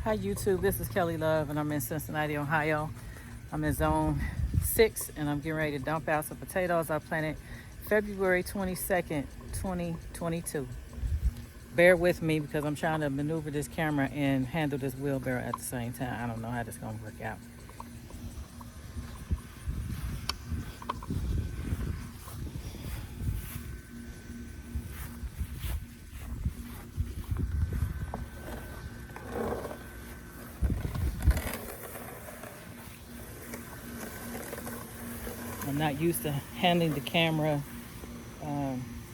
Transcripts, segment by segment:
Hi YouTube, this is Kelly Love and I'm in Cincinnati, Ohio. I'm in zone 6 and I'm getting ready to dump out some potatoes I planted February 22nd, 2022. Bear with me because I'm trying to maneuver this camera and handle this wheelbarrow at the same time. I don't know how this is going to work out. I'm not used to handling the camera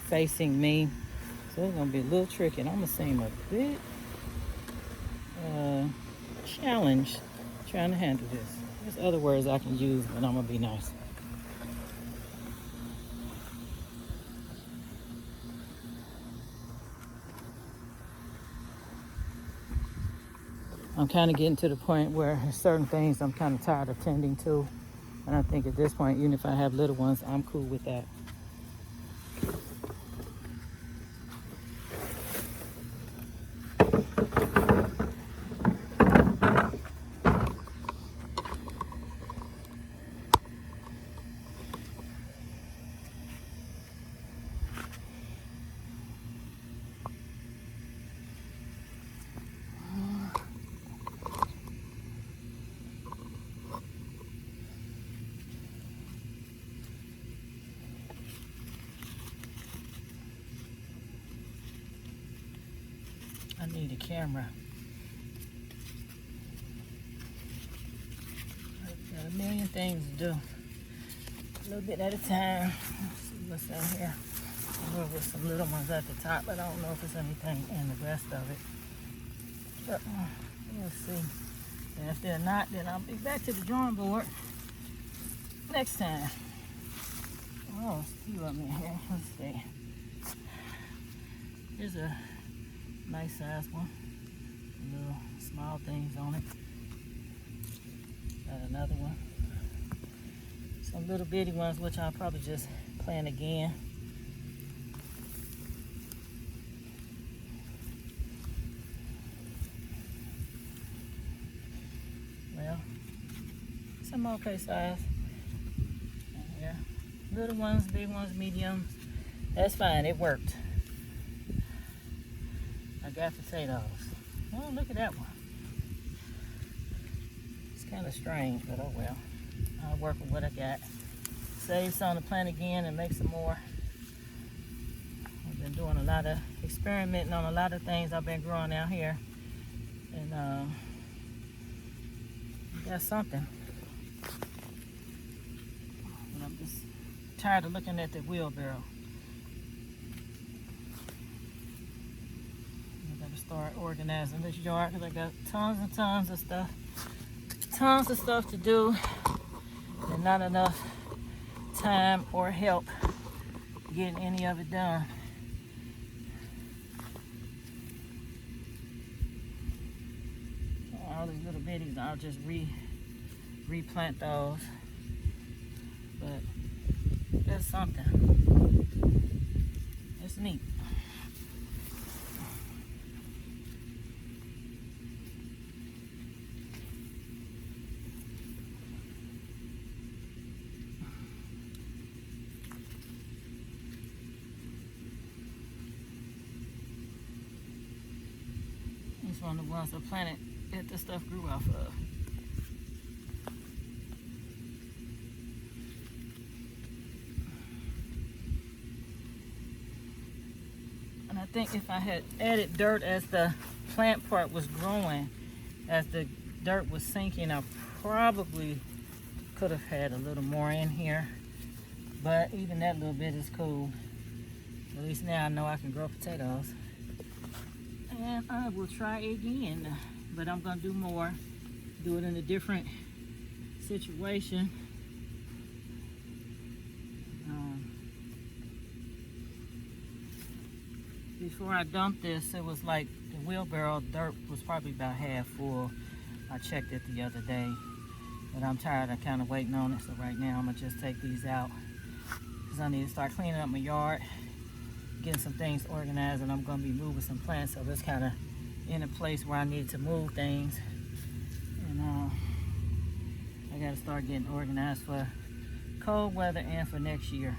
facing me, so it's gonna be a little tricky. And I'm gonna seem a bit challenged trying to handle this. There's other words I can use, but I'm gonna be nice. I'm kind of getting to the point where there's certain things I'm kind of tired of tending to. And I think at this point, even if I have little ones, I'm cool with that. I need a camera. I've got a million things to do. A little bit at a time. Let's see what's down here. With some little ones at the top, but I don't know if there's anything in the rest of it. But we'll see. And if they're not, then I'll be back to the drawing board next time. Oh, a few of them in here. Let's see. Here's a nice size one. Little small things on it. Got another one. Some little bitty ones, which I'll probably just plant again. Well, some okay size. Yeah. Little ones, big ones, mediums. That's fine, it worked. I got potatoes. Oh, look at that one. It's kind of strange, but oh well. I'll work with what I got. Save some to plant again and make some more. I've been doing a lot of experimenting on a lot of things I've been growing out here. And got something. But I'm just tired of looking at the wheelbarrow. Start organizing this yard because I got tons and tons of stuff. Tons of stuff to do and not enough time or help getting any of it done. All these little bitties, I'll just replant those. But that's something. It's neat. It's one of the ones I planted that the stuff grew off of. And I think if I had added dirt as the plant part was growing, as the dirt was sinking, I probably could have had a little more in here. But even that little bit is cool. At least now I know I can grow potatoes. And I will try again, but I'm gonna do more, do it in a different situation. Before I dumped this, it was like the wheelbarrow dirt was probably about half full. I checked it the other day, but I'm tired of kind of waiting on it. So right now I'm gonna just take these out because I need to start cleaning up my yard, getting some things organized, and I'm gonna be moving some plants, so this kind of in a place where I need to move things. And I gotta start getting organized for cold weather and for next year.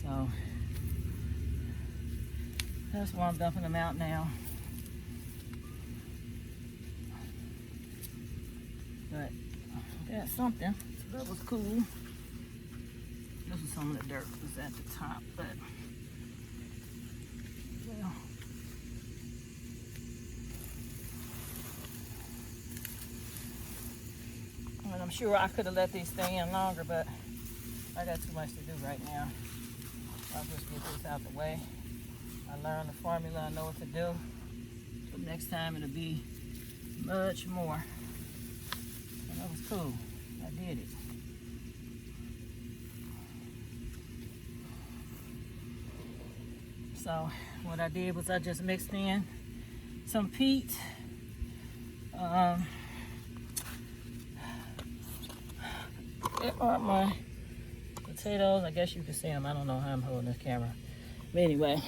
So that's why I'm dumping them out now. But that's something. So that was cool. This is some of the dirt was at the top, but well. And I'm sure I could have let these stay in longer, but I got too much to do right now. I'll just get this out the way. I learned the formula, I know what to do. But next time it'll be much more. And that was cool. I did it. So what I did was I just mixed in some peat. There are my potatoes. I guess you can see them. I don't know how I'm holding this camera. But anyway,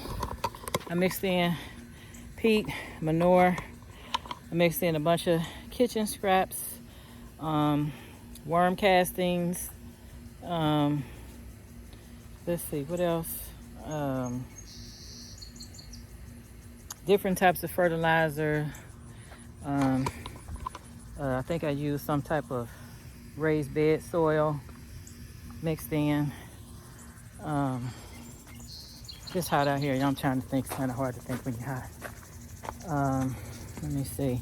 I mixed in peat, manure. I mixed in a bunch of kitchen scraps, worm castings. Let's see, what else? Different types of fertilizer. I think I used some type of raised bed soil mixed in. It's hot out here. I'm trying to think. It's kind of hard to think when you're hot. Let me see.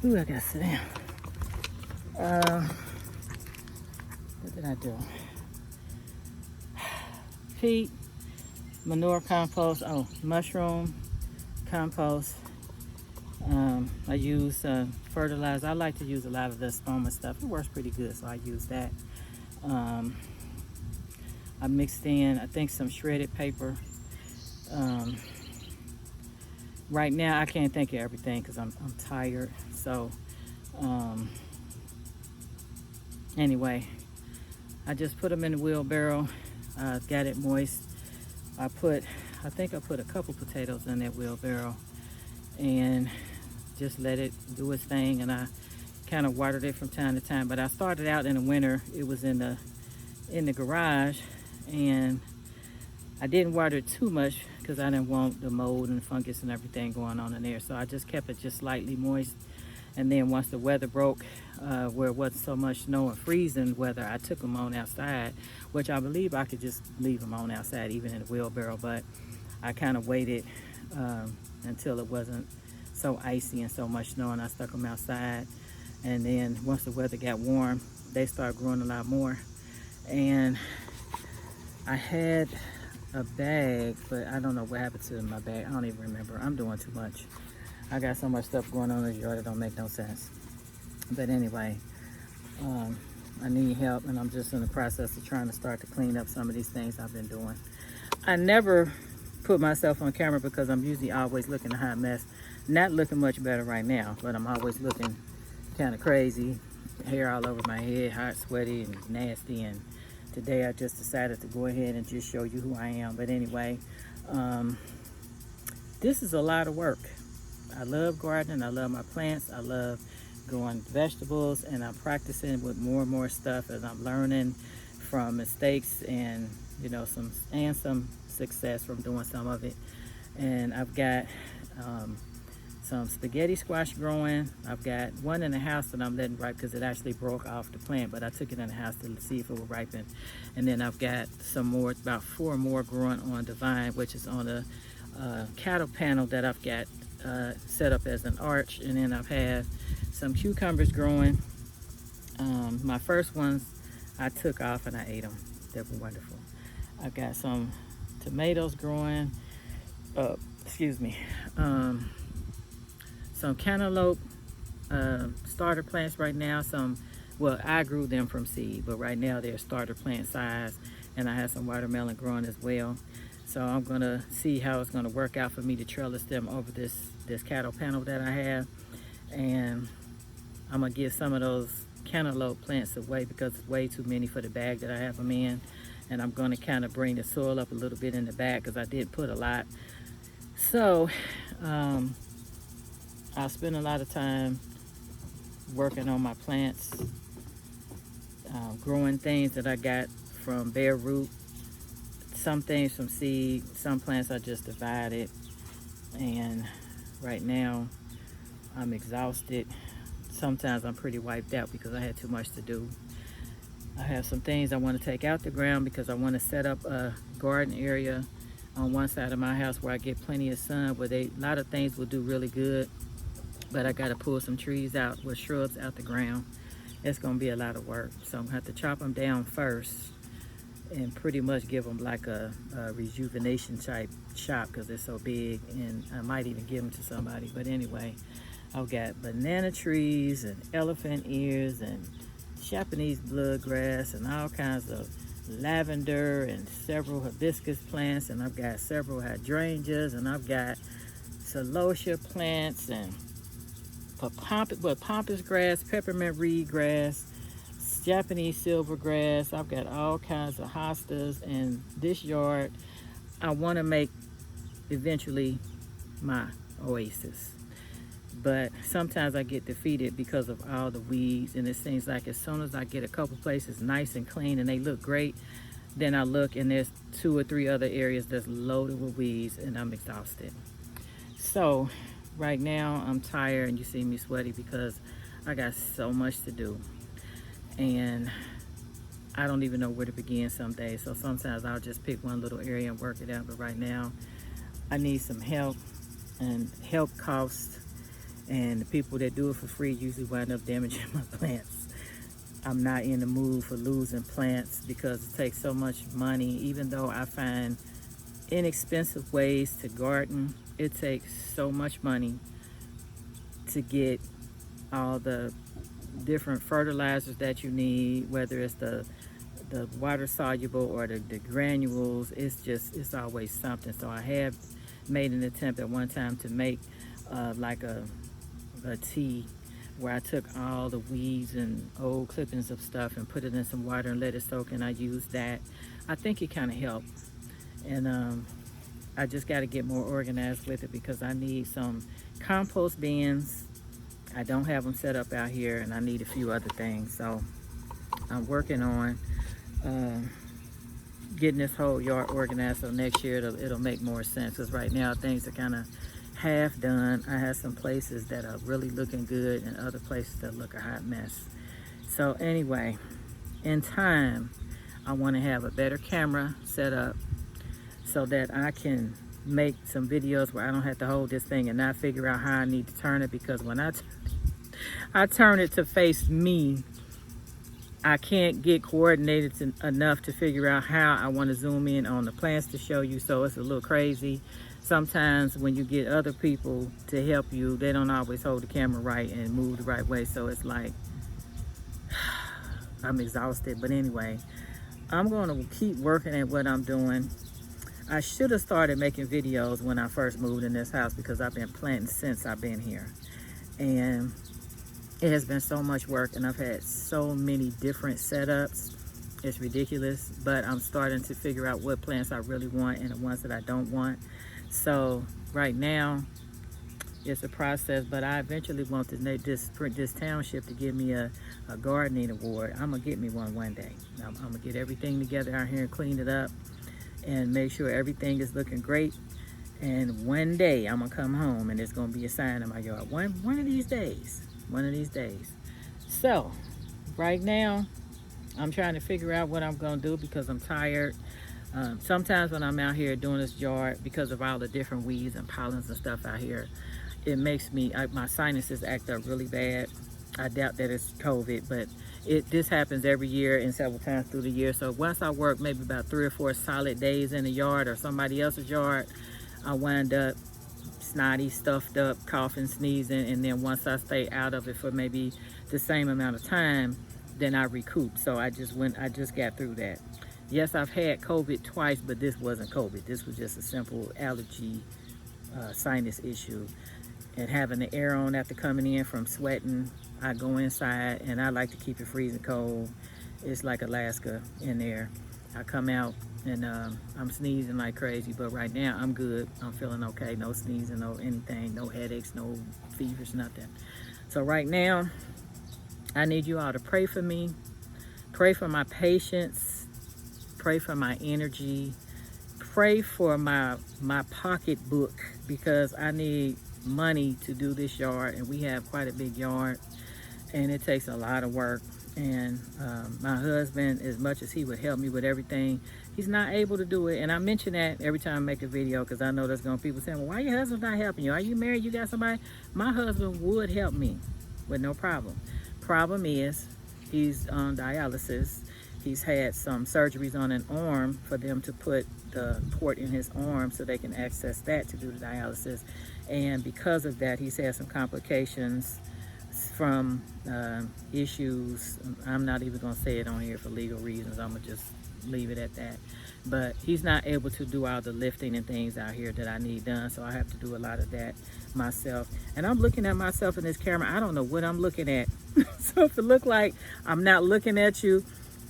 Ooh, I gotta sit down. What did I do? Peat, manure compost. Oh, mushroom compost. I use fertilizer. I like to use a lot of the Spoma stuff. It works pretty good, so I use that. I mixed in, I think, some shredded paper. Right now, I can't think of everything because I'm tired. So, anyway, I just put them in the wheelbarrow. Got it moist. I think I put a couple potatoes in that wheelbarrow and just let it do its thing. And I kind of watered it from time to time. But I started out in the winter. It was in the garage, and I didn't water it too much because I didn't want the mold and fungus and everything going on in there. So I just kept it just slightly moist. And then once the weather broke, where it wasn't so much snow and freezing weather, I took them on outside, which I believe I could just leave them on outside, even in the wheelbarrow. But I kind of waited until it wasn't so icy and so much snow, and I stuck them outside. And then once the weather got warm, they started growing a lot more. And I had a bag, but I don't know what happened to my bag. I don't even remember. I'm doing too much. I got so much stuff going on in the yard that don't make no sense. But anyway, I need help, and I'm just in the process of trying to start to clean up some of these things I've been doing. I never put myself on camera because I'm usually always looking a hot mess. Not looking much better right now, but I'm always looking kind of crazy. Hair all over my head, hot, sweaty, and nasty. And today I just decided to go ahead and just show you who I am. But anyway, this is a lot of work. I love gardening. I love my plants. I love growing vegetables, and I'm practicing with more and more stuff as I'm learning from mistakes and, you know, some success from doing some of it. And I've got some spaghetti squash growing. I've got one in the house that I'm letting ripe because it actually broke off the plant, but I took it in the house to see if it would ripen. And then I've got some more, about 4 more growing on the vine, which is on a cattle panel that I've got set up as an arch. And then I've had some cucumbers growing. My first ones I took off and I ate them. They were wonderful. I've got some tomatoes growing. Excuse me. Some cantaloupe starter plants right now. Well, I grew them from seed, but right now they're starter plant size. And I have some watermelon growing as well. So I'm gonna see how it's gonna work out for me to trellis them over this cattle panel that I have. And I'm gonna give some of those cantaloupe plants away because it's way too many for the bag that I have them in. And I'm gonna kind of bring the soil up a little bit in the back because I did put a lot. So I spend a lot of time working on my plants, growing things that I got from bare root, some things from seed, some plants I just divided. And right now I'm exhausted. Sometimes I'm pretty wiped out because I had too much to do. I have some things I want to take out the ground because I want to set up a garden area on one side of my house where I get plenty of sun, where a lot of things will do really good. But I got to pull some trees out with shrubs out the ground. It's going to be a lot of work. So I'm going to have to chop them down first and pretty much give them like a rejuvenation type chop because they're so big. And I might even give them to somebody. But anyway, I've got banana trees and elephant ears and Japanese bloodgrass and all kinds of lavender and several hibiscus plants, and I've got several hydrangeas, and I've got celosia plants and pampas grass, peppermint reed grass, Japanese silvergrass. I've got all kinds of hostas, and this yard I want to make eventually my oasis. But sometimes I get defeated because of all the weeds, and it seems like as soon as I get a couple places nice and clean and they look great, then I look and there's 2 or 3 other areas that's loaded with weeds, and I'm exhausted. So right now I'm tired, and you see me sweaty because I got so much to do, and I don't even know where to begin some days. So sometimes I'll just pick one little area and work it out. But right now I need some help, and help costs. And the people that do it for free usually wind up damaging my plants. I'm not in the mood for losing plants because it takes so much money. Even though I find inexpensive ways to garden, it takes so much money to get all the different fertilizers that you need, whether it's the water soluble or the granules. It's always something. So I have made an attempt at one time to make like a tea where I took all the weeds and old clippings of stuff and put it in some water and let it soak, and I used that. I think it kind of helped, and I just got to get more organized with it because I need some compost bins. I don't have them set up out here, and I need a few other things. So I'm working on getting this whole yard organized so next year it'll make more sense, because right now things are kind of half done. I have some places that are really looking good and other places that look a hot mess. So anyway, in time I want to have a better camera set up so that I can make some videos where I don't have to hold this thing and not figure out how I need to turn it, because when I turn it to face me, I can't get coordinated enough to figure out how I want to zoom in on the plants to show you. So it's a little crazy. Sometimes when you get other people to help you, they don't always hold the camera right and move the right way. So it's like, I'm exhausted. But anyway, I'm going to keep working at what I'm doing. I should have started making videos when I first moved in this house because I've been planting since I've been here. And it has been so much work, and I've had so many different setups. It's ridiculous, but I'm starting to figure out what plants I really want and the ones that I don't want. So right now it's a process, but I eventually want this township to give me a gardening award. I'm gonna get me one day. I'm gonna get everything together out here and clean it up and make sure everything is looking great. And one day I'm gonna come home and there's gonna be a sign in my yard. One of these days. So right now I'm trying to figure out what I'm gonna do because I'm tired. Sometimes when I'm out here doing this yard, because of all the different weeds and pollens and stuff out here, it makes me, my sinuses act up really bad. I doubt that it's COVID, but this happens every year and several times through the year. So once I work maybe about 3 or 4 solid days in the yard or somebody else's yard, I wind up snotty, stuffed up, coughing, sneezing, and then once I stay out of it for maybe the same amount of time, then I recoup. So I just got through that. Yes, I've had COVID twice, but this wasn't COVID. This was just a simple allergy, sinus issue. And having the air on after coming in from sweating, I go inside and I like to keep it freezing cold. It's like Alaska in there. I come out and I'm sneezing like crazy, but right now I'm good. I'm feeling okay. No sneezing, no anything, no headaches, no fevers, nothing. So right now, I need you all to pray for me. Pray for my patience. Pray for my energy. Pray for my pocketbook, because I need money to do this yard, and we have quite a big yard, and it takes a lot of work. And my husband, as much as he would help me with everything, he's not able to do it. And I mention that every time I make a video, because I know there's going to be people saying, well, why your husband not helping you? Are you married? You got somebody? My husband would help me with no problem. Problem is, he's on dialysis. He's had some surgeries on an arm for them to put the port in his arm so they can access that to do the dialysis. And because of that, he's had some complications from issues. I'm not even going to say it on here for legal reasons. I'm going to just leave it at that. But he's not able to do all the lifting and things out here that I need done, so I have to do a lot of that myself. And I'm looking at myself in this camera. I don't know what I'm looking at. So if it look like I'm not looking at you,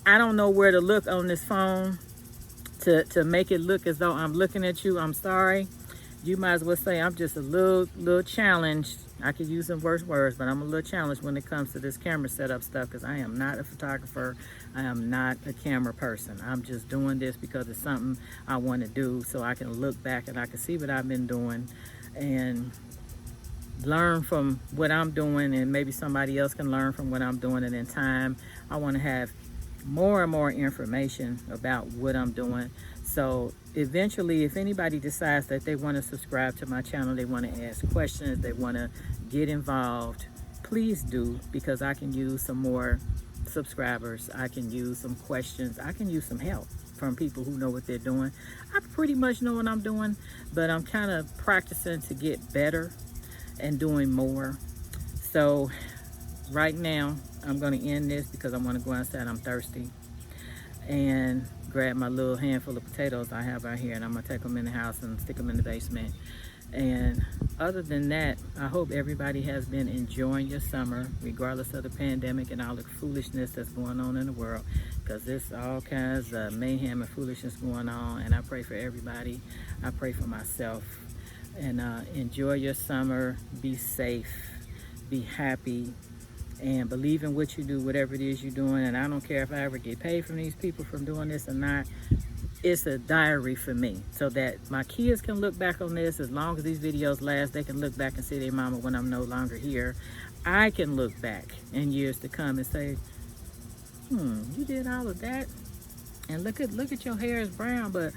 I don't know where to look on this phone to make it look as though I'm looking at you. I'm sorry. You might as well say I'm just a little challenged. I could use some worse words, but I'm a little challenged when it comes to this camera setup stuff, because I am not a photographer. I am not a camera person. I'm just doing this because it's something I want to do, so I can look back and I can see what I've been doing and learn from what I'm doing, and maybe somebody else can learn from what I'm doing. And in time, I want to have more and more information about what I'm doing. So eventually, if anybody decides that they want to subscribe to my channel, they want to ask questions, they want to get involved, please do, because I can use some more subscribers. I can use some questions. I can use some help from people who know what they're doing. I pretty much know what I'm doing, but I'm kind of practicing to get better and doing more. So right now, I'm going to end this because I want to go outside. I'm thirsty. And grab my little handful of potatoes I have out here, and I'm going to take them in the house and stick them in the basement. And other than that, I hope everybody has been enjoying your summer, regardless of the pandemic and all the foolishness that's going on in the world, because there's all kinds of mayhem and foolishness going on. And I pray for everybody. I pray for myself. And enjoy your summer. Be safe. Be happy. And believe in what you do, whatever it is you're doing. And I don't care if I ever get paid from these people from doing this or not. It's a diary for me, so that my kids can look back on this. As long as these videos last, they can look back and see their mama when I'm no longer here. I can look back in years to come and say, you did all of that, and look at your hair is brown, but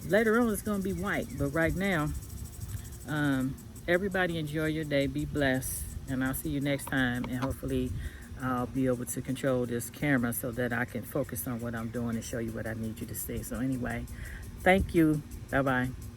later on it's going to be white. But right now, everybody enjoy your day. Be blessed. And I'll see you next time, and hopefully I'll be able to control this camera so that I can focus on what I'm doing and show you what I need you to see. So anyway, thank you. Bye-bye.